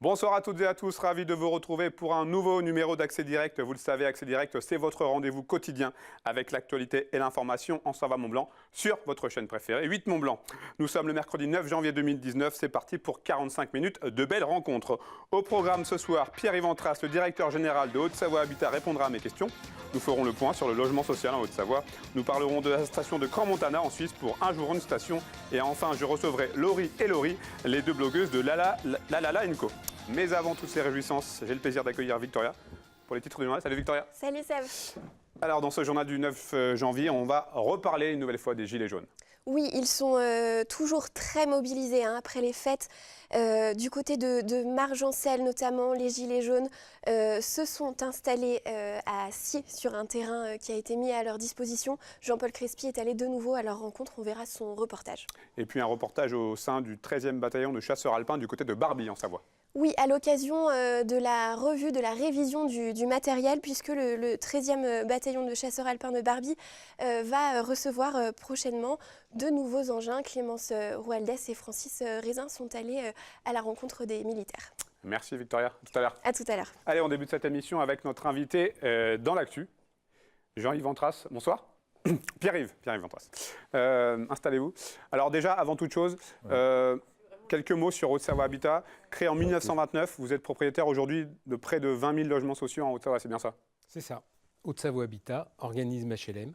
Bonsoir à toutes et à tous, ravi de vous retrouver pour un nouveau numéro d'Accès Direct. Vous le savez, Accès Direct, c'est votre rendez-vous quotidien avec l'actualité et l'information en Savoie-Mont-Blanc sur votre chaîne préférée, 8 Mont-Blanc. Nous sommes le mercredi 9 janvier 2019, c'est parti pour 45 minutes de belles rencontres. Au programme ce soir, Pierre-Yves Antras, le directeur général de Haute-Savoie Habitat, répondra à mes questions. Nous ferons le point sur le logement social en Haute-Savoie. Nous parlerons de la station de Crans-Montana en Suisse pour un jour une station. Et enfin, je recevrai Laurie et Laurie, les deux blogueuses de La Co. Mais avant toutes ces réjouissances, j'ai le plaisir d'accueillir Victoria pour les titres du journal. Salut Victoria. Salut Seb. Alors dans ce journal du 9 janvier, on va reparler une nouvelle fois des Gilets jaunes. Oui, ils sont toujours très mobilisés après les fêtes. Du côté de Margencel notamment, les Gilets jaunes se sont installés à Sciez sur un terrain qui a été mis à leur disposition. Jean-Paul Crespi est allé de nouveau à leur rencontre, on verra son reportage. Et puis un reportage au sein du 13e bataillon de chasseurs alpins du côté de Barbie en Savoie. Oui, à l'occasion de la revue, de la révision du matériel, puisque le 13e bataillon de chasseurs alpins de Barbie va recevoir prochainement de nouveaux engins. Clémence Roualdès et Francis Raisin sont allés à la rencontre des militaires. Merci Victoria, à tout à l'heure. À tout à l'heure. Allez, on débute cette émission avec notre invité dans l'actu, Jean-Yves Antras. Bonsoir. Pierre-Yves Antras. Installez-vous. Alors déjà, avant toute chose... quelques mots sur Haute-Savoie Habitat. Créé en 1929, vous êtes propriétaire aujourd'hui de près de 20 000 logements sociaux en Haute-Savoie, c'est bien ça? C'est ça. Haute-Savoie Habitat, organisme HLM.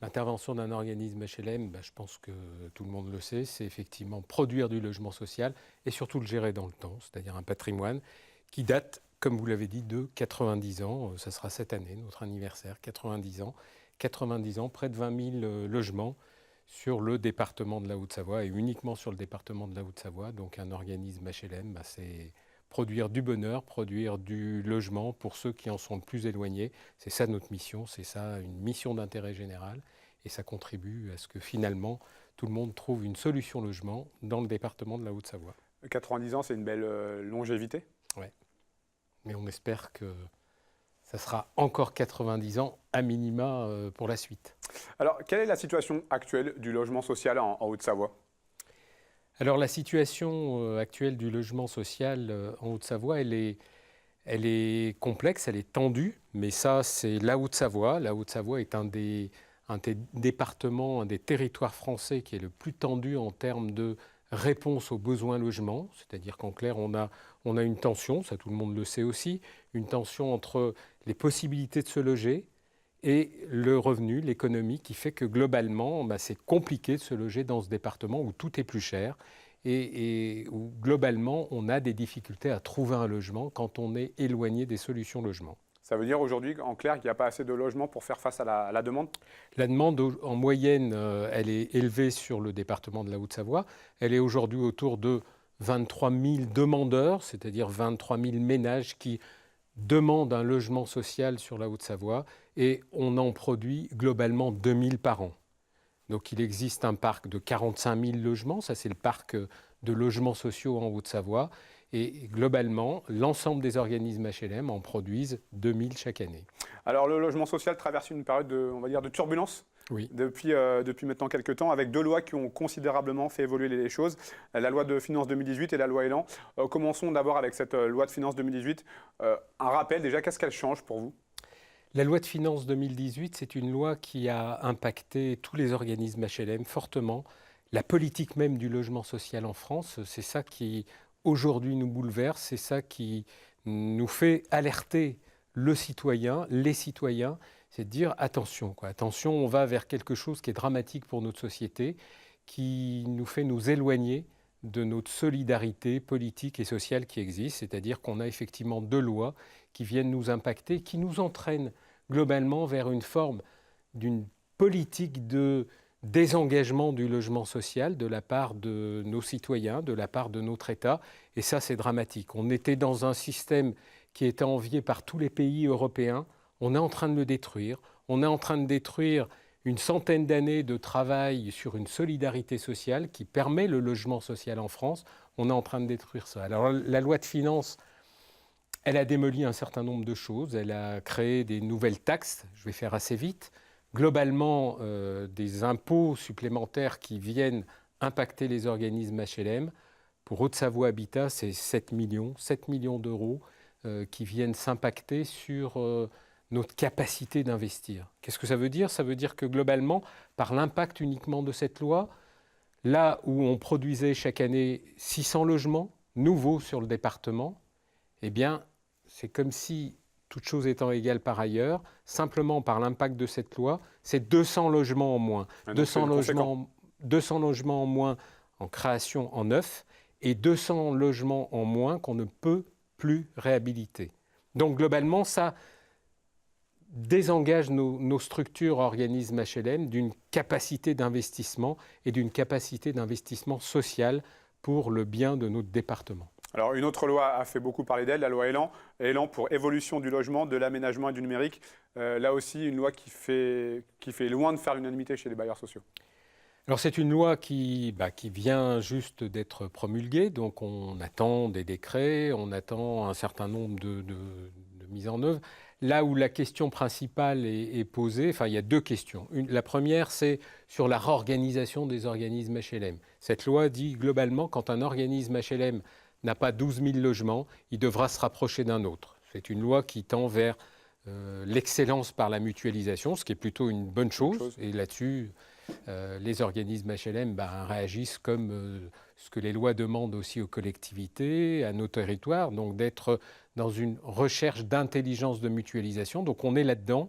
L'intervention d'un organisme HLM, je pense que tout le monde le sait, c'est effectivement produire du logement social et surtout le gérer dans le temps, c'est-à-dire un patrimoine qui date, comme vous l'avez dit, de 90 ans. Ça sera cette année, notre anniversaire, 90 ans. 90 ans, près de 20 000 logements sur le département de la Haute-Savoie et uniquement sur le département de la Haute-Savoie. Donc un organisme HLM, c'est produire du bonheur, produire du logement pour ceux qui en sont le plus éloignés. C'est ça notre mission, c'est ça une mission d'intérêt général. Et ça contribue à ce que finalement tout le monde trouve une solution logement dans le département de la Haute-Savoie. 90 ans, c'est une belle longévité. Oui, mais on espère que ça sera encore 90 ans à minima pour la suite. Alors, quelle est la situation actuelle du logement social en Haute-Savoie? Alors, la situation actuelle du logement social en Haute-Savoie, elle est complexe, elle est tendue, mais ça, c'est la Haute-Savoie. La Haute-Savoie est un des départements, un des territoires français qui est le plus tendu en termes de réponse aux besoins logement, c'est-à-dire qu'en clair, on a une tension, ça tout le monde le sait aussi, une tension entre les possibilités de se loger et le revenu, l'économie, qui fait que globalement, c'est compliqué de se loger dans ce département où tout est plus cher et où globalement, on a des difficultés à trouver un logement quand on est éloigné des solutions logement. Ça veut dire aujourd'hui, en clair, qu'il n'y a pas assez de logements pour faire face à la demande? La demande, en moyenne, elle est élevée sur le département de la Haute-Savoie. Elle est aujourd'hui autour de 23 000 demandeurs, c'est-à-dire 23 000 ménages qui demandent un logement social sur la Haute-Savoie. Et on en produit globalement 2 000 par an. Donc il existe un parc de 45 000 logements, ça c'est le parc de logements sociaux en Haute-Savoie. Et globalement, l'ensemble des organismes HLM en produisent 2 000 chaque année. Alors le logement social traverse une période de turbulence. Oui. Depuis maintenant quelques temps, avec deux lois qui ont considérablement fait évoluer les choses, la loi de finances 2018 et la loi Elan. Commençons d'abord avec cette loi de finances 2018. Un rappel déjà, qu'est-ce qu'elle change pour vous? La loi de finances 2018, c'est une loi qui a impacté tous les organismes HLM fortement. La politique même du logement social en France, c'est ça qui aujourd'hui nous bouleverse, c'est ça qui nous fait alerter le citoyen, les citoyens, c'est de dire attention, attention, on va vers quelque chose qui est dramatique pour notre société, qui nous fait nous éloigner de notre solidarité politique et sociale qui existe, c'est-à-dire qu'on a effectivement deux lois qui viennent nous impacter, qui nous entraînent globalement vers une forme d'une politique de désengagement du logement social de la part de nos citoyens, de la part de notre État. Et ça, c'est dramatique. On était dans un système qui était envié par tous les pays européens. On est en train de le détruire. On est en train de détruire une centaine d'années de travail sur une solidarité sociale qui permet le logement social en France. On est en train de détruire ça. Alors, la loi de finances, elle a démoli un certain nombre de choses. Elle a créé des nouvelles taxes. Je vais faire assez vite. Globalement, des impôts supplémentaires qui viennent impacter les organismes HLM Pour Haute-Savoie Habitat, c'est 7 millions d'euros qui viennent s'impacter sur notre capacité d'investir. Qu'est-ce que ça veut dire? Ça veut dire que globalement, par l'impact uniquement de cette loi, là où on produisait chaque année 600 logements nouveaux sur le département, eh bien, c'est comme si, toutes choses étant égales par ailleurs, simplement par l'impact de cette loi, c'est 200 logements en moins. 200 logements en moins en création en neuf et 200 logements en moins qu'on ne peut plus réhabiliter. Donc globalement, ça désengage nos structures, organismes HLM d'une capacité d'investissement et d'une capacité d'investissement social pour le bien de notre département. Alors, une autre loi a fait beaucoup parler d'elle, la loi Elan. Elan pour évolution du logement, de l'aménagement et du numérique. Là aussi, une loi qui fait loin de faire l'unanimité chez les bailleurs sociaux. Alors, c'est une loi qui vient juste d'être promulguée. Donc, on attend des décrets, on attend un certain nombre de mises en œuvre. Là où la question principale est posée, il y a deux questions. La première, c'est sur la réorganisation des organismes HLM. Cette loi dit globalement, quand un organisme HLM n'a pas 12 000 logements, il devra se rapprocher d'un autre. C'est une loi qui tend vers l'excellence par la mutualisation, ce qui est plutôt une bonne chose. Et là-dessus, les organismes HLM réagissent comme ce que les lois demandent aussi aux collectivités, à nos territoires, donc d'être dans une recherche d'intelligence de mutualisation. Donc on est là-dedans.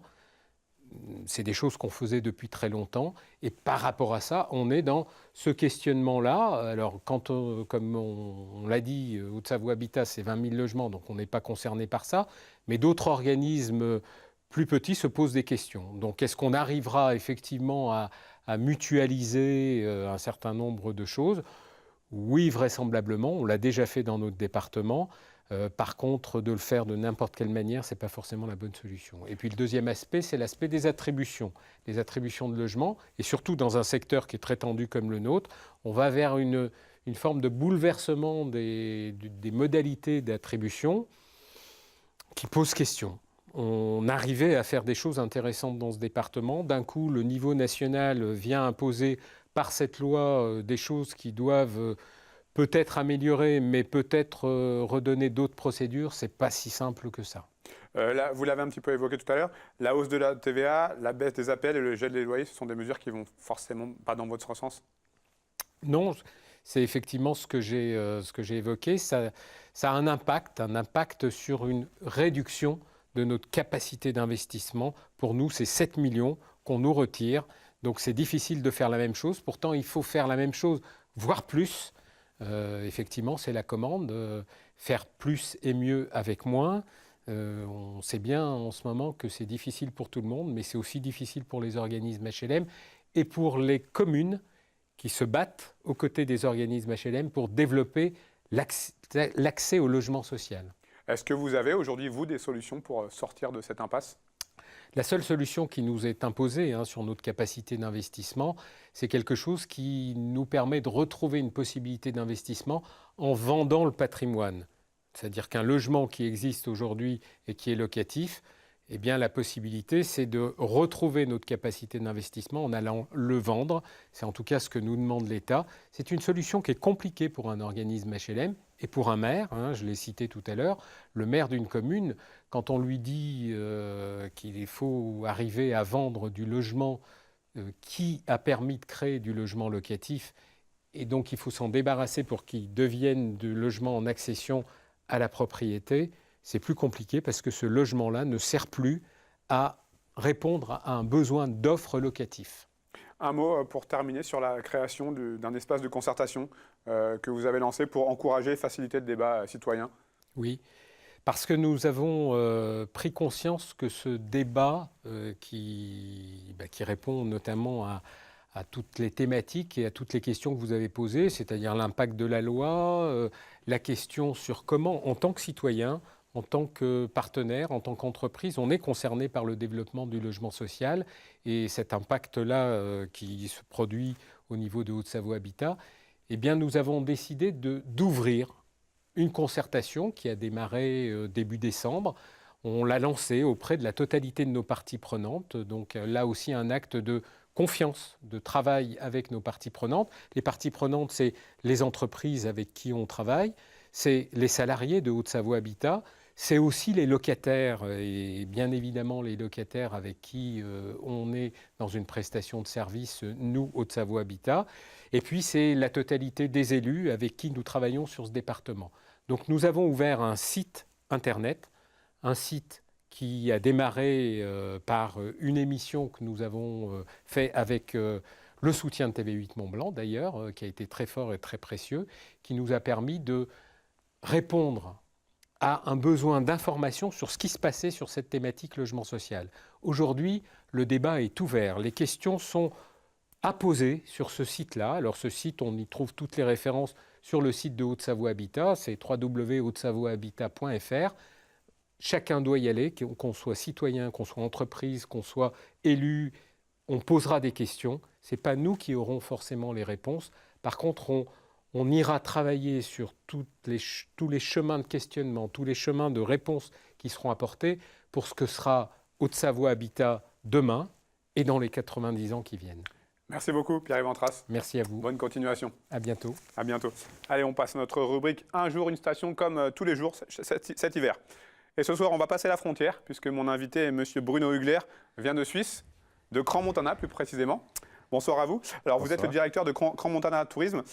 C'est des choses qu'on faisait depuis très longtemps. Et par rapport à ça, on est dans ce questionnement-là. Alors, comme on l'a dit, Haute-Savoie Habitat, c'est 20 000 logements, donc on n'est pas concerné par ça. Mais d'autres organismes plus petits se posent des questions. Donc, est-ce qu'on arrivera effectivement à mutualiser un certain nombre de choses? Oui, vraisemblablement. On l'a déjà fait dans notre département. Par contre, de le faire de n'importe quelle manière, ce n'est pas forcément la bonne solution. Et puis le deuxième aspect, c'est l'aspect des attributions. Les attributions de logement, et surtout dans un secteur qui est très tendu comme le nôtre, on va vers une forme de bouleversement des modalités d'attribution qui pose question. On arrivait à faire des choses intéressantes dans ce département. D'un coup, le niveau national vient imposer par cette loi des choses qui doivent peut-être améliorer, mais peut-être redonner d'autres procédures, ce n'est pas si simple que ça. Là, vous l'avez un petit peu évoqué tout à l'heure, la hausse de la TVA, la baisse des APL et le gel des loyers, ce sont des mesures qui vont forcément pas dans votre sens? Non, c'est effectivement ce que j'ai évoqué. Ça a un impact sur une réduction de notre capacité d'investissement. Pour nous, c'est 7 millions qu'on nous retire. Donc c'est difficile de faire la même chose. Pourtant, il faut faire la même chose, voire plus. Effectivement, c'est la commande, faire plus et mieux avec moins. On sait bien en ce moment que c'est difficile pour tout le monde, mais c'est aussi difficile pour les organismes HLM et pour les communes qui se battent aux côtés des organismes HLM pour développer l'accès au logement social. Est-ce que vous avez aujourd'hui, vous, des solutions pour sortir de cette impasse ? La seule solution qui nous est imposée sur notre capacité d'investissement, c'est quelque chose qui nous permet de retrouver une possibilité d'investissement en vendant le patrimoine. C'est-à-dire qu'un logement qui existe aujourd'hui et qui est locatif, eh bien, la possibilité, c'est de retrouver notre capacité d'investissement en allant le vendre. C'est en tout cas ce que nous demande l'État. C'est une solution qui est compliquée pour un organisme HLM et pour un maire. Je l'ai cité tout à l'heure. Le maire d'une commune, quand on lui dit qu'il faut arriver à vendre du logement qui a permis de créer du logement locatif, et donc il faut s'en débarrasser pour qu'il devienne du logement en accession à la propriété, c'est plus compliqué parce que ce logement-là ne sert plus à répondre à un besoin d'offres locatifs. Un mot pour terminer sur la création d'un espace de concertation que vous avez lancé pour encourager et faciliter le débat citoyen. Oui, parce que nous avons pris conscience que ce débat qui répond notamment à toutes les thématiques et à toutes les questions que vous avez posées, c'est-à-dire l'impact de la loi, la question sur comment, en tant que citoyen, en tant que partenaire, en tant qu'entreprise, on est concerné par le développement du logement social et cet impact-là qui se produit au niveau de Haute-Savoie Habitat, eh bien, nous avons décidé d'ouvrir une concertation qui a démarré début décembre. On l'a lancée auprès de la totalité de nos parties prenantes, donc là aussi un acte de confiance, de travail avec nos parties prenantes. Les parties prenantes, c'est les entreprises avec qui on travaille, c'est les salariés de Haute-Savoie Habitat, c'est aussi les locataires, et bien évidemment les locataires avec qui on est dans une prestation de service, nous, Haute-Savoie Habitat. Et puis c'est la totalité des élus avec qui nous travaillons sur ce département. Donc nous avons ouvert un site internet, un site qui a démarré par une émission que nous avons fait avec le soutien de TV8 Mont-Blanc d'ailleurs, qui a été très fort et très précieux, qui nous a permis de répondre à un besoin d'information sur ce qui se passait sur cette thématique logement social. Aujourd'hui, le débat est ouvert. Les questions sont à poser sur ce site-là. Alors ce site, on y trouve toutes les références sur le site de Haute-Savoie Habitat, c'est www.hautesavoiehabitat.fr. Chacun doit y aller, qu'on soit citoyen, qu'on soit entreprise, qu'on soit élu, on posera des questions. Ce n'est pas nous qui aurons forcément les réponses. Par contre, on ira travailler sur tous les chemins de questionnement, tous les chemins de réponse qui seront apportés pour ce que sera Haute-Savoie Habitat demain et dans les 90 ans qui viennent. Merci beaucoup, Pierre-Yves Antras. Merci à vous. Bonne continuation. À bientôt. À bientôt. Allez, on passe à notre rubrique Un jour, une station comme tous les jours cet hiver. Et ce soir, on va passer la frontière, puisque mon invité, M. Bruno Hugler, vient de Suisse, de Crans-Montana plus précisément. Bonsoir à vous. Alors, Bonsoir. Vous êtes le directeur de Crans-Montana Tourisme.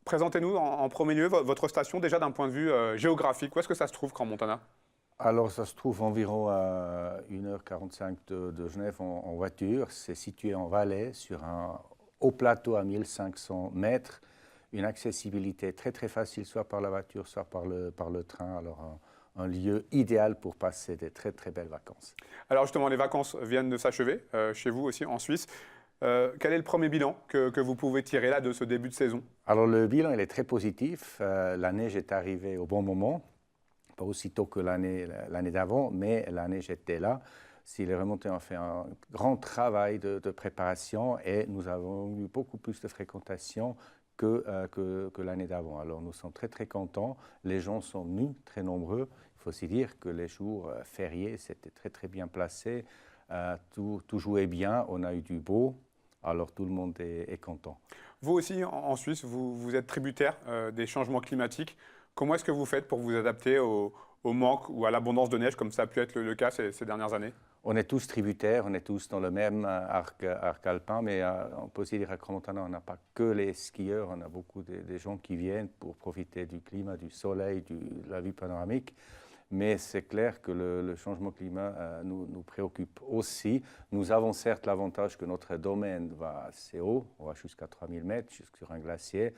Présentez-nous en premier lieu votre station, déjà d'un point de vue géographique. Où est-ce que ça se trouve, Crans-Montana ? Alors, ça se trouve environ à 1h45 de Genève en voiture. C'est situé en Valais, sur un haut plateau à 1500 mètres. Une accessibilité très très facile, soit par la voiture, soit par le train. Alors, un lieu idéal pour passer des très très belles vacances. Alors justement, les vacances viennent de s'achever, chez vous aussi, en Suisse. Quel est le premier bilan que vous pouvez tirer là de ce début de saison ? Alors, le bilan, il est très positif. La neige est arrivée au bon moment. Pas aussitôt que l'année d'avant, mais la neige était là. Si les remontées ont fait un grand travail de préparation et nous avons eu beaucoup plus de fréquentation que l'année d'avant. Alors nous sommes très très contents. Les gens sont venus très nombreux. Il faut aussi dire que les jours fériés, c'était très très bien placé. Tout jouait bien. On a eu du beau. Alors tout le monde est content. Vous aussi, en Suisse, vous êtes tributaire des changements climatiques. Comment est-ce que vous faites pour vous adapter au manque ou à l'abondance de neige, comme ça a pu être le cas ces dernières années ? On est tous tributaires, on est tous dans le même arc alpin, mais on peut aussi dire à Crans-Montana, on n'a pas que les skieurs, on a beaucoup de gens qui viennent pour profiter du climat, du soleil, de la vue panoramique. Mais c'est clair que le changement climat nous préoccupe aussi. Nous avons certes l'avantage que notre domaine va assez haut, on va jusqu'à 3000 mètres, sur un glacier.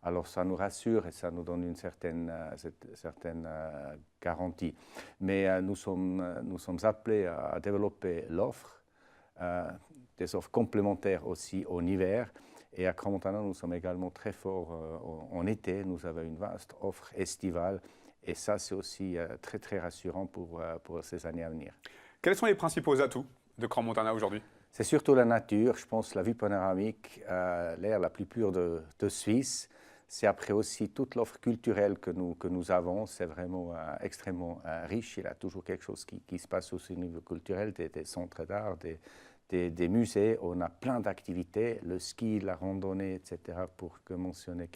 Alors ça nous rassure et ça nous donne une certaine garantie. Mais nous sommes appelés à développer l'offre, des offres complémentaires aussi en hiver. Et à Crans-Montana, nous sommes également très forts en été. Nous avons une vaste offre estivale. Et ça, c'est aussi très, très rassurant pour ces années à venir. Quels sont les principaux atouts de Crans-Montana aujourd'hui ? C'est surtout la nature. Je pense la vue panoramique, l'air la plus pure de Suisse. C'est après aussi toute l'offre culturelle que nous avons. C'est vraiment extrêmement riche. Il y a toujours quelque chose qui se passe aussi au niveau culturel, des centres d'art, des musées. On a plein d'activités, le ski, la randonnée, etc., pour que mentionner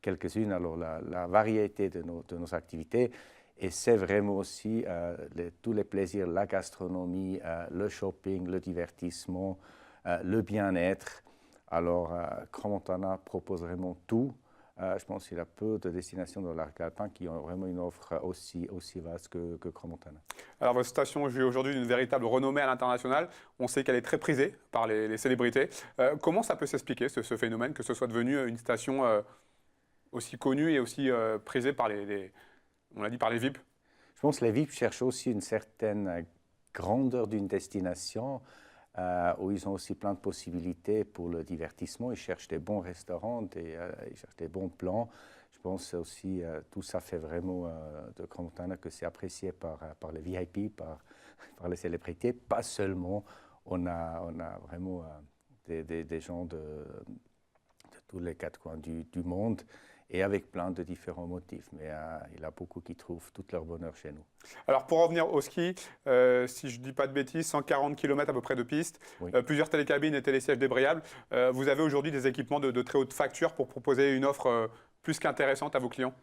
quelques-unes. Alors la variété de nos activités. Et c'est vraiment aussi tous les plaisirs, la gastronomie, le shopping, le divertissement, le bien-être. Alors Crans-Montana propose vraiment tout. Je pense qu'il y a peu de destinations dans l'arc alpin qui ont vraiment une offre aussi vaste que Crans-Montana. Alors votre station jouit aujourd'hui d'une véritable renommée à l'international. On sait qu'elle est très prisée par les célébrités. Comment ça peut s'expliquer ce phénomène, que ce soit devenu une station aussi connue et aussi prisée par on l'a dit, par les VIP ? Je pense que les VIP cherchent aussi une certaine grandeur d'une destination. Où ils ont aussi plein de possibilités pour le divertissement. Ils cherchent des bons restaurants, ils cherchent des bons plans. Je pense aussi tout ça fait vraiment de Crans-Montana que c'est apprécié par les VIP, par les célébrités. Pas seulement, on a vraiment des gens de tous les quatre coins du monde. et avec plein de différents motifs. Mais il y a beaucoup qui trouvent tout leur bonheur chez nous. Alors pour revenir au ski, si je ne dis pas de bêtises, 140 km à peu près de piste, Oui. Plusieurs télécabines et télésièges débrayables. Vous avez aujourd'hui des équipements de très haute facture pour proposer une offre plus qu'intéressante à vos clients?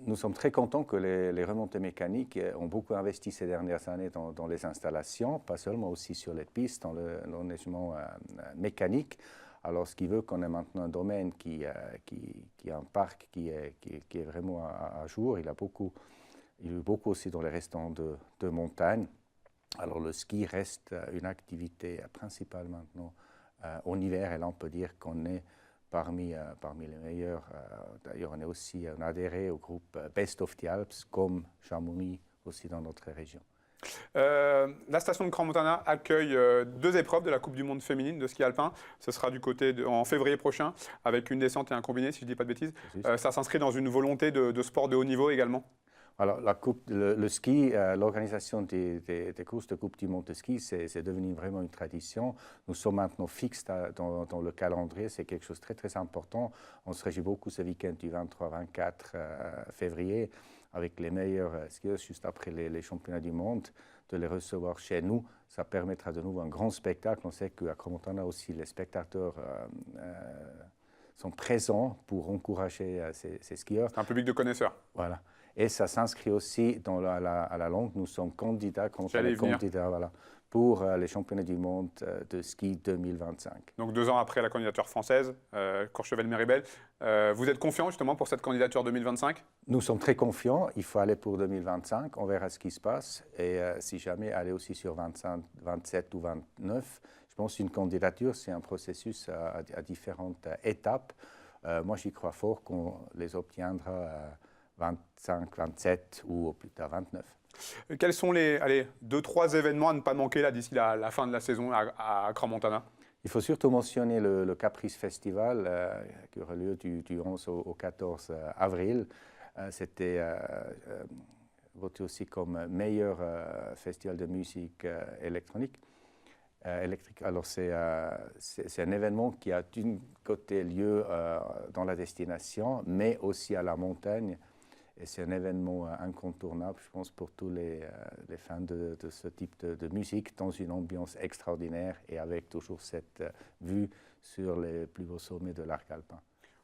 Nous sommes très contents que les remontées mécaniques ont beaucoup investi ces dernières années dans les installations, pas seulement aussi sur les pistes, dans l'enneigement mécanique. Alors, ce qui veut qu'on ait maintenant un domaine qui a un parc qui est vraiment à jour. Il y a eu beaucoup aussi dans les restaurants de montagne. Alors, le ski reste une activité principale maintenant en hiver, et là, on peut dire qu'on est parmi les meilleurs. D'ailleurs, on a adhéré au groupe Best of the Alps, comme Chamonix aussi dans notre région. La station de Crans-Montana accueille 2 épreuves de la Coupe du Monde féminine de ski alpin. Ce sera du côté en février prochain, avec une descente et un combiné, si je ne dis pas de bêtises. Ça s'inscrit dans une volonté de sport de haut niveau également? Alors, le ski, l'organisation des courses de Coupe du Monde de ski, c'est devenu vraiment une tradition. Nous sommes maintenant fixes dans le calendrier, c'est quelque chose de très, très important. On se réjouit beaucoup ce week-end du 23-24 février avec les meilleurs skieurs juste après les championnats du monde, de les recevoir chez nous. Ça permettra de nouveau un grand spectacle. On sait qu'à Crans-Montana aussi, les spectateurs sont présents pour encourager ces skieurs. Un public de connaisseurs. Voilà. Et ça s'inscrit aussi à la longue. Nous sommes candidats, voilà, pour les championnats du monde de ski 2025. Donc 2 ans après la candidature française, Courchevel-Méribel. Vous êtes confiant justement pour cette candidature 2025? Nous sommes très confiants. Il faut aller pour 2025. On verra ce qui se passe. Et si jamais aller aussi sur 25, 27 ou 29, je pense qu'une candidature, c'est un processus à différentes étapes. Moi, j'y crois fort qu'on les obtiendra 25, 27 ou plus tard 29. Quels sont les 2-3 événements à ne pas manquer là, d'ici la fin de la saison à Crans-Montana? Il faut surtout mentionner le Caprice Festival qui aura lieu du 11 au 14 avril. C'était voté aussi comme meilleur festival de musique électrique. Alors c'est un événement qui a d'un côté lieu dans la destination, mais aussi à la montagne. Et c'est un événement incontournable, je pense, pour tous les fans de ce type de musique, dans une ambiance extraordinaire et avec toujours cette vue sur les plus beaux sommets de l'arc alpin.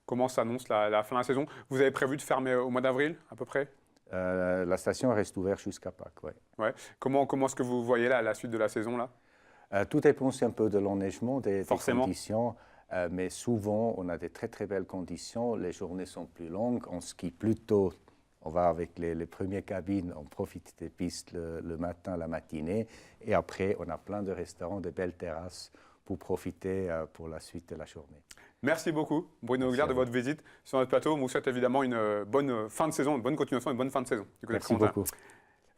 Comment s'annonce la fin de la saison? Vous avez prévu de fermer au mois d'avril, à peu près? La station reste ouverte jusqu'à Pâques, oui. Ouais. Comment est-ce que vous voyez la suite de la saison là? Tout dépend un peu de l'enneigement, des conditions. Mais souvent, on a des très très belles conditions. Les journées sont plus longues, on skie plus tôt. On va avec les premières cabines, on profite des pistes le matin, la matinée. Et après, on a plein de restaurants, de belles terrasses pour profiter pour la suite de la journée. Merci beaucoup, Bruno Hugler, de votre visite sur notre plateau. On vous souhaite évidemment une bonne fin de saison, une bonne continuation, une bonne fin de saison. Merci beaucoup.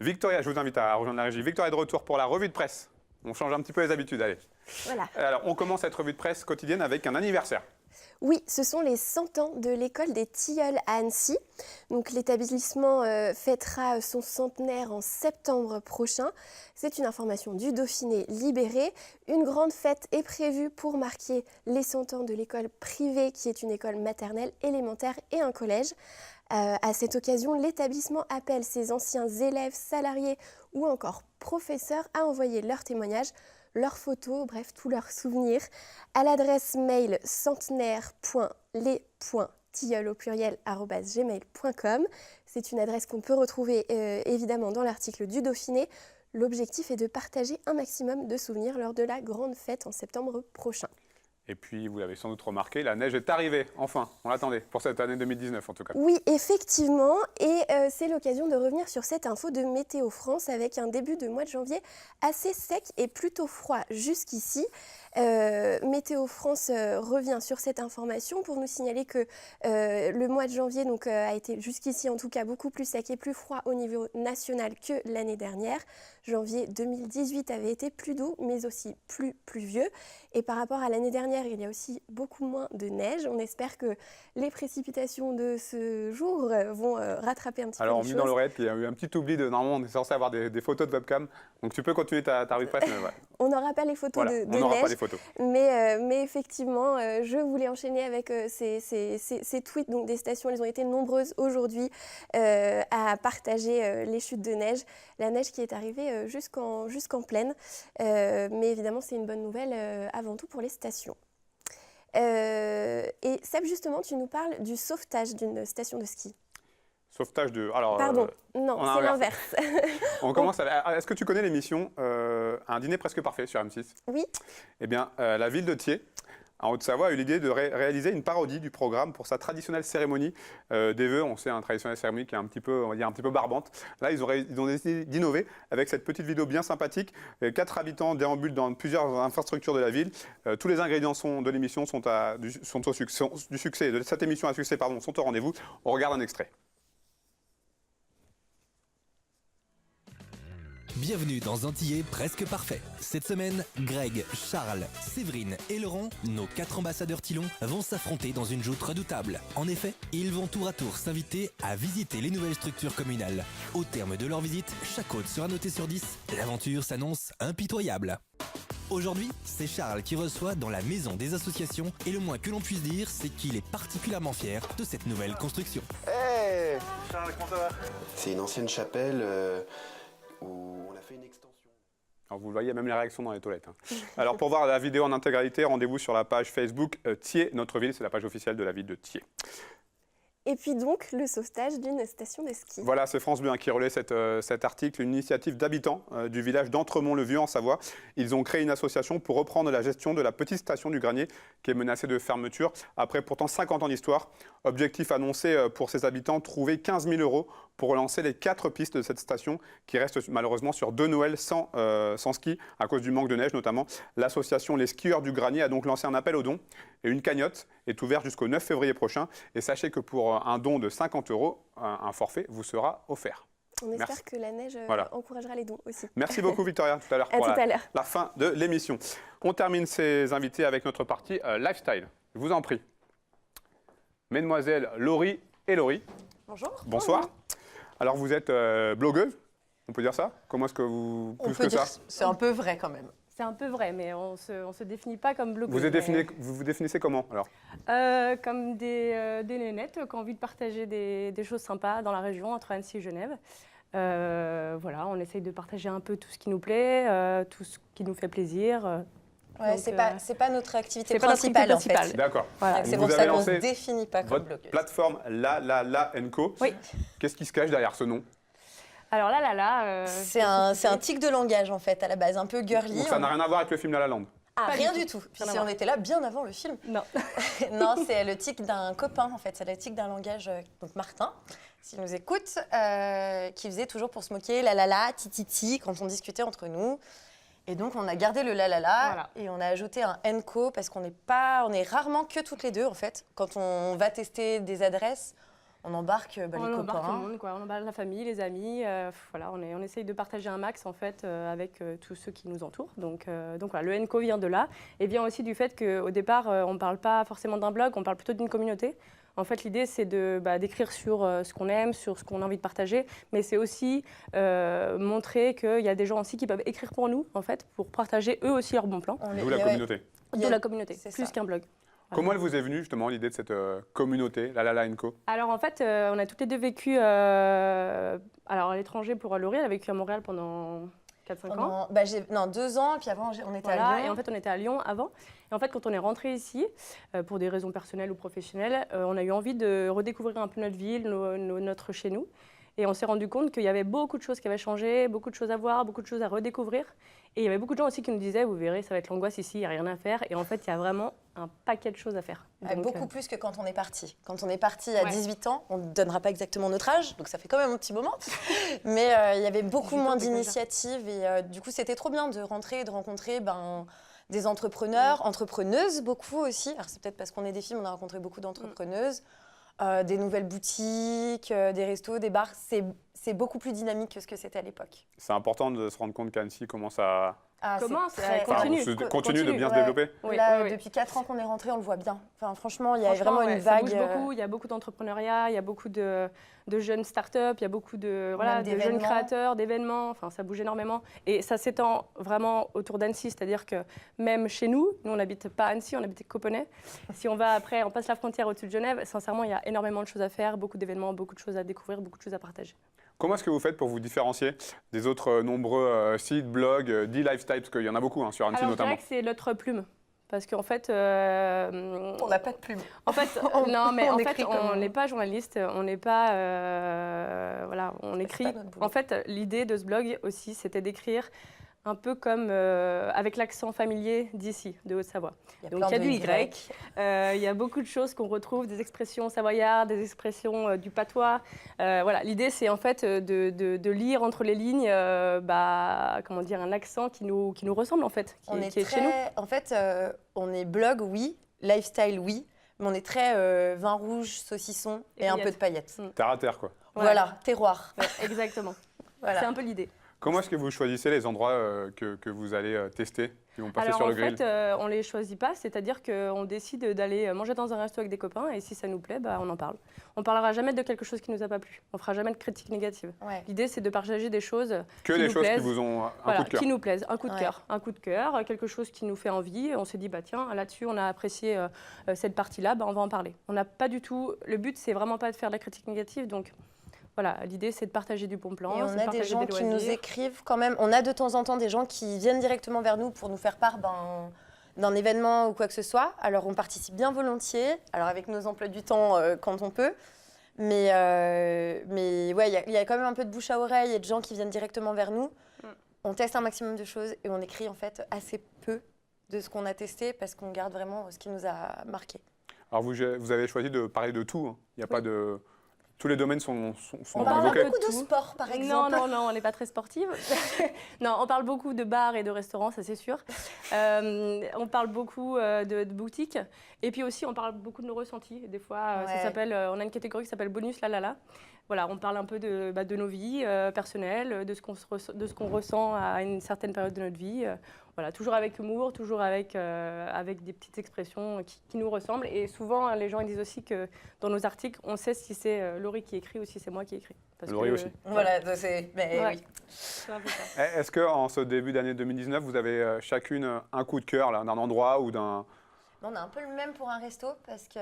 Victoria, je vous invite à rejoindre la régie. Victoria est de retour pour la revue de presse. On change un petit peu les habitudes, allez. Voilà. Alors, on commence cette revue de presse quotidienne avec un anniversaire. Oui, ce sont les 100 ans de l'école des Tilleuls à Annecy. Donc, l'établissement fêtera son centenaire en septembre prochain. C'est une information du Dauphiné Libéré. Une grande fête est prévue pour marquer les 100 ans de l'école privée, qui est une école maternelle, élémentaire et un collège. À cette occasion, l'établissement appelle ses anciens élèves, salariés ou encore professeurs à envoyer leurs témoignages, leurs photos, bref, tous leurs souvenirs, à l'adresse mail centenaire.les.tilleuls au pluriel @gmail.com. C'est une adresse qu'on peut retrouver évidemment dans l'article du Dauphiné. L'objectif est de partager un maximum de souvenirs lors de la grande fête en septembre prochain. Et puis, vous l'avez sans doute remarqué, la neige est arrivée, enfin. On l'attendait, pour cette année 2019 en tout cas. Oui, effectivement. Et c'est l'occasion de revenir sur cette info de Météo France avec un début de mois de janvier assez sec et plutôt froid jusqu'ici. Météo France revient sur cette information pour nous signaler que le mois de janvier a été jusqu'ici en tout cas beaucoup plus sec et plus froid au niveau national que l'année dernière. Janvier 2018 avait été plus doux mais aussi plus pluvieux. Et par rapport à l'année dernière, il y a aussi beaucoup moins de neige. On espère que les précipitations de ce jour vont rattraper un petit peu les choses. Alors, on met dans l'oreillette qu'il y a eu un petit oubli de... Normalement, on est censé avoir des photos de webcam. Donc, tu peux continuer ta revue de presse. Mais On n'aura pas les photos Voilà, de on n'aura neige. pas les photos. Mais effectivement, je voulais enchaîner avec ces tweets donc des stations. Elles ont été nombreuses aujourd'hui à partager les chutes de neige. La neige qui est arrivée jusqu'en plaine. Mais évidemment, c'est une bonne nouvelle avant tout pour les stations. Et Seb, justement, tu nous parles du sauvetage d'une station de ski. Sauvetage de... Alors, Pardon, non, on a c'est inversé. l'inverse. On commence à... Est-ce que tu connais l'émission Un dîner presque parfait sur M6 ? Oui. Eh bien, la ville de Thiers, en Haute-Savoie, a eu l'idée de réaliser une parodie du programme pour sa traditionnelle cérémonie des vœux. On sait, une traditionnelle cérémonie qui est un petit peu, on va dire, un petit peu barbante. Là, ils ont décidé d'innover avec cette petite vidéo bien sympathique. 4 habitants déambulent dans plusieurs infrastructures de la ville. Tous les ingrédients de l'émission sont au succès, de cette émission à succès, pardon, sont au rendez-vous. On regarde un extrait. Bienvenue dans Antillais presque parfait. Cette semaine, Greg, Charles, Séverine et Laurent, nos 4 ambassadeurs Thilon, vont s'affronter dans une joute redoutable. En effet, ils vont tour à tour s'inviter à visiter les nouvelles structures communales. Au terme de leur visite, chaque hôte sera noté sur 10. L'aventure s'annonce impitoyable. Aujourd'hui, c'est Charles qui reçoit dans la maison des associations et le moins que l'on puisse dire, c'est qu'il est particulièrement fier de cette nouvelle construction. Hey Charles, comment ça va? C'est une ancienne chapelle où on a fait une extension. Alors vous le voyez, même les réactions dans les toilettes. Alors pour voir la vidéo en intégralité, rendez-vous sur la page Facebook Thiers, notre ville, c'est la page officielle de la ville de Thiers. Et puis donc, le sauvetage d'une station de ski. Voilà, c'est France Bleu qui relaie cet article, une initiative d'habitants du village d'Entremont-le-Vieux en Savoie. Ils ont créé une association pour reprendre la gestion de la petite station du Granier qui est menacée de fermeture après pourtant 50 ans d'histoire. Objectif annoncé pour ses habitants, trouver 15 000 € pour relancer les 4 pistes de cette station qui reste malheureusement sur 2 Noëls sans ski à cause du manque de neige notamment. L'association Les Skieurs du Granier a donc lancé un appel aux dons et une cagnotte est ouverte jusqu'au 9 février prochain. Et sachez que pour un don de 50 €, un forfait vous sera offert. On espère Merci. que la neige encouragera les dons aussi. Merci beaucoup Victoria, tout à l'heure À pour tout à l'heure. la fin de l'émission. On termine ces invités avec notre partie lifestyle. Je vous en prie. Mesdemoiselles Laurie et Laurie. Bonjour. Bonsoir. Alors vous êtes blogueuse, on peut dire ça? Comment est-ce que vous... On peut dire, c'est un peu vrai quand même. C'est un peu vrai, mais on se définit pas comme blogueuse. Vous vous définissez comment alors? Comme des nénettes qui ont envie de partager des choses sympas dans la région, entre Annecy et Genève. Voilà, on essaye de partager un peu tout ce qui nous plaît, tout ce qui nous fait plaisir. Ouais, Donc, c'est pas notre activité c'est pas notre principale en activité fait. D'accord. Voilà. C'est Vous pour avez ça qu'on ne se lancé définit pas comme votre blogueuse. plateforme La Co. Oui. Qu'est-ce qui se cache derrière ce nom? Alors là. C'est un tic de langage en fait à la base, un peu girly. Donc ça n'a rien à voir avec le film La La Land. Ah, Pas rien du du tout. tout. Puis Rien à si voir. on était là bien avant le film. Non. Non, c'est le tic d'un copain en fait. C'est le tic d'un langage, donc Martin, s'il nous écoute, qui faisait toujours pour se moquer la, ti, quand on discutait entre nous. Et donc on a gardé le la Voilà. et on a ajouté un NCO parce qu'on est rarement que toutes les deux en fait. Quand on va tester des adresses, on embarque les On embarque tout le copains. monde, quoi. On embarque la famille, les amis. Voilà, on essaye de partager un max en fait avec tous ceux qui nous entourent. Donc voilà, le NCO vient de là et vient aussi du fait qu'au départ, on ne parle pas forcément d'un blog, on parle plutôt d'une communauté. En fait, l'idée, c'est d'écrire sur ce qu'on aime, sur ce qu'on a envie de partager, mais c'est aussi montrer qu'il y a des gens aussi qui peuvent écrire pour nous, en fait, pour partager eux aussi leurs bons plans. D'où la communauté. De la communauté, c'est plus ça. qu'un blog. Comment elle vous est venue justement l'idée de cette communauté, La Co? Alors en fait, on a toutes les deux vécu à l'étranger pour Laurie. Elle a vécu à Montréal pendant 4-5 ans. 2 ans, puis avant on était Voilà, à Lyon. et en fait, on était à Lyon avant. Et en fait, quand on est rentré ici, pour des raisons personnelles ou professionnelles, on a eu envie de redécouvrir un peu notre ville, notre chez nous. Et on s'est rendu compte qu'il y avait beaucoup de choses qui avaient changé, beaucoup de choses à voir, beaucoup de choses à redécouvrir. Et il y avait beaucoup de gens aussi qui nous disaient, vous verrez, ça va être l'angoisse ici, il n'y a rien à faire. Et en fait, il y a vraiment un paquet de choses à faire. Ouais, Donc, beaucoup plus que quand on est parti. Quand on est parti à Ouais. 18 ans, on ne donnera pas exactement notre âge, donc ça fait quand même un petit moment. Mais il y avait beaucoup 18 ans, moins c'est comme ça. d'initiatives et du coup, c'était trop bien de rentrer et de rencontrer des entrepreneurs, entrepreneuses beaucoup aussi. Alors c'est peut-être parce qu'on est des filles, on a rencontré beaucoup d'entrepreneuses. Des nouvelles boutiques, des restos, des bars. C'est beaucoup plus dynamique que ce que c'était à l'époque. C'est important de se rendre compte qu'Annecy commence à commence, très- Continue de bien se ouais. développer. Oui, Là, oui. depuis 4 ans qu'on est rentré, on le voit bien. Enfin, franchement, il y a Franchement, vraiment ouais, une ça vague. bouge beaucoup, il y a beaucoup d'entrepreneuriat, il y a beaucoup de jeunes startups, il y a beaucoup de jeunes d'événements. créateurs, d'événements, enfin ça bouge énormément. Et ça s'étend vraiment autour d'Annecy, c'est-à-dire que même chez nous on n'habite pas à Annecy, on habite à Copenhague. Si on va après, on passe la frontière au-dessus de Genève, sincèrement il y a énormément de choses à faire, beaucoup d'événements, beaucoup de choses à découvrir, beaucoup de choses à partager. Comment est-ce que vous faites pour vous différencier des autres nombreux sites, blogs, d'e-lifestyle, parce qu'il y en a beaucoup hein, sur Annecy Alors je notamment. dirais que c'est notre plume. Parce qu'en fait, On n'a pas de plume. En fait, non, mais On en écrit fait, comme- on n'est pas journaliste, on n'est pas, voilà, on écrit. pas notre boulot. En fait, l'idée de ce blog aussi, c'était d'écrire un peu comme avec l'accent familier d'ici, de Haute-Savoie. Donc il y a du Y, il y a beaucoup de choses qu'on retrouve, des expressions savoyardes, des expressions du patois. Voilà, l'idée c'est en fait de lire entre les lignes, comment dire, un accent qui nous ressemble en fait, qui est chez nous. En fait, on est blog, oui, lifestyle, oui, mais on est très vin rouge, saucisson et un peu de paillettes. Terre à terre quoi. Voilà, terroir. Ouais, exactement. Voilà. C'est un peu l'idée. Comment est-ce que vous choisissez les endroits que vous allez tester, qui vont passer Alors sur le en grill? fait, on les choisit pas, c'est-à-dire qu'on décide d'aller manger dans un resto avec des copains et si ça nous plaît, on en parle. On parlera jamais de quelque chose qui nous a pas plu. On fera jamais de critique négative. Ouais. L'idée c'est de partager des choses Que qui des nous choses qui plaisent. vous ont un Voilà, coup de cœur. qui nous plaisent, un coup de Ouais. cœur, quelque chose qui nous fait envie. On s'est dit tiens là-dessus on a apprécié cette partie-là, on va en parler. On n'a pas du tout. Le but c'est vraiment pas de faire de la critique négative, donc. Voilà, l'idée c'est de partager du bon plan. Et on c'est de a des partager gens qui nous loisirs. écrivent quand même. On a de temps en temps des gens qui viennent directement vers nous pour nous faire part d'un événement ou quoi que ce soit. Alors on participe bien volontiers, alors avec nos emplois du temps quand on peut. Mais ouais, il y a quand même un peu de bouche à oreille et de gens qui viennent directement vers nous. On teste un maximum de choses et on écrit en fait assez peu de ce qu'on a testé parce qu'on garde vraiment ce qui nous a marqué. Alors vous avez choisi de parler de tout. Hein. Il n'y a pas de... Tous les domaines sont On parle évoqués. beaucoup de sport par exemple. Non, on n'est pas très sportive. Non, on parle beaucoup de bars et de restaurants, ça c'est sûr. On parle beaucoup de boutiques. Et puis aussi, on parle beaucoup de nos ressentis. Des fois, ça s'appelle, on a une catégorie qui s'appelle bonus la la la. Voilà, on parle un peu de nos vies personnelles, de ce qu'on ressent à une certaine période de notre vie. Voilà, toujours avec humour, toujours avec des petites expressions qui nous ressemblent. Et souvent, les gens ils disent aussi que dans nos articles, on sait si c'est Laurie qui écrit ou si c'est moi qui écris. Laurie aussi. Voilà, mais Ouais. oui. C'est un peu ça. Est-ce qu'en ce début d'année 2019, vous avez chacune un coup de cœur là, d'un endroit ou d'un... On a un peu le même pour un resto parce que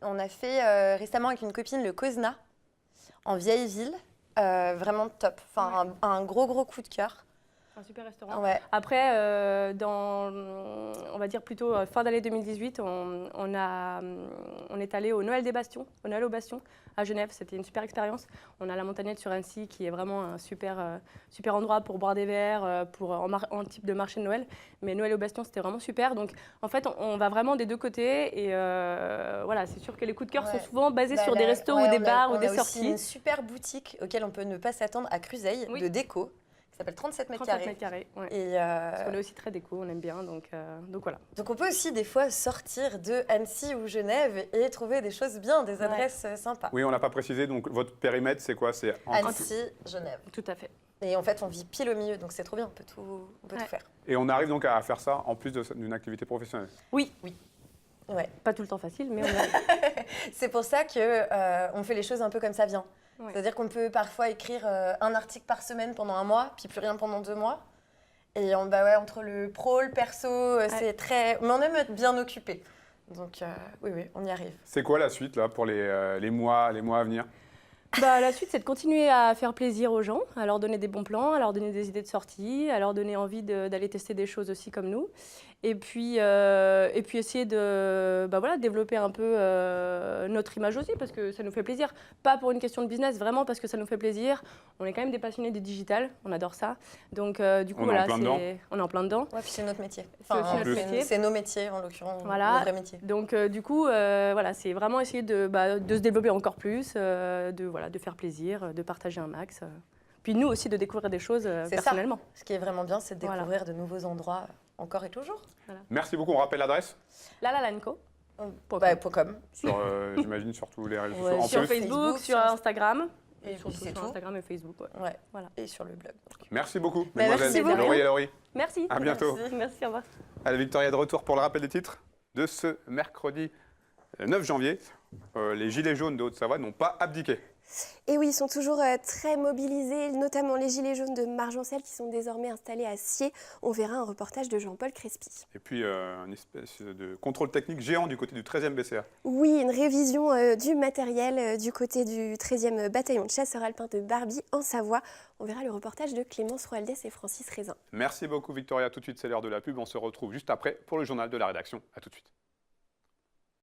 on a fait récemment avec une copine le Cosna en vieille ville, vraiment top. Enfin, un gros coup de cœur. Un super restaurant. Ouais. Après, on va dire plutôt fin d'année 2018, on est allé au Noël des Bastions, au Noël aux Bastions à Genève. C'était une super expérience. On a la Montagnette sur Annecy qui est vraiment un super endroit pour boire des verres, en type de marché de Noël. Mais Noël aux Bastions, c'était vraiment super. Donc en fait, on va vraiment des deux côtés. Et voilà, c'est sûr que les coups de cœur sont souvent basés sur des restos ou des bars ou des sorties. On a aussi une super boutique auquel on peut ne pas s'attendre à Cruzeil de déco. Qui s'appelle 37 mètres 37 carrés. mètres carrés, ouais. Et Parce qu'on est aussi très déco, on aime bien, donc voilà. Donc on peut aussi des fois sortir de Annecy ou Genève et trouver des choses bien, des adresses sympas. Oui, on l'a pas précisé, donc votre périmètre, c'est quoi? C'est Annecy, Genève. Tout à fait. Et en fait, on vit pile au milieu, donc c'est trop bien, on peut tout faire. Et on arrive donc à faire ça en plus d'une activité professionnelle. Oui. Ouais. Pas tout le temps facile, mais on y arrive. C'est pour ça qu'on fait les choses un peu comme ça vient. Ouais. C'est-à-dire qu'on peut parfois écrire un article par semaine pendant un mois, puis plus rien pendant 2 mois. Et entre le pro, le perso, c'est très... Mais on aime être bien occupé. Donc oui, on y arrive. C'est quoi la suite là pour les mois à venir? La suite, c'est de continuer à faire plaisir aux gens, à leur donner des bons plans, à leur donner des idées de sortie, à leur donner envie d'aller tester des choses aussi comme nous. Et puis essayer de développer un peu notre image aussi, parce que ça nous fait plaisir. Pas pour une question de business, vraiment parce que ça nous fait plaisir. On est quand même des passionnés du digital, on adore ça. Donc du coup, on est en plein dedans. Ouais, puis c'est notre métier. C'est aussi notre métier. C'est nos métiers, en l'occurrence, Voilà. nos vrais métiers. Donc du coup, c'est vraiment essayer de se développer encore plus, de faire plaisir, de partager un max. Puis nous aussi de découvrir des choses personnellement. Ça. Ce qui est vraiment bien, c'est de découvrir de nouveaux endroits encore et toujours. Voilà. Merci beaucoup, on rappelle l'adresse .com. sur, j'imagine, sur tous les réseaux Ouais, sociaux. Sur En plus, Facebook, sur Instagram. Et surtout puis c'est sur tout. Instagram et Facebook. Ouais. Ouais. Voilà. Et sur le blog. Merci beaucoup, Bah, merci mesdemoiselles beaucoup. Laurie et Laurie. Merci. À bientôt. Merci, au revoir. Allez, Victoria, de retour pour le rappel des titres de ce mercredi 9 janvier. Les Gilets jaunes de Haute-Savoie n'ont pas abdiqué. Et oui, ils sont toujours très mobilisés, notamment les Gilets jaunes de Margencel qui sont désormais installés à Sciez. On verra un reportage de Jean-Paul Crespi. Et puis, une espèce de contrôle technique géant du côté du 13e BCA. Oui, une révision du matériel du côté du 13e bataillon de chasseurs alpins de Barbie en Savoie. On verra le reportage de Clémence Roaldès et Francis Raisin. Merci beaucoup, Victoria. Tout de suite, c'est l'heure de la pub. On se retrouve juste après pour le journal de la rédaction. À tout de suite.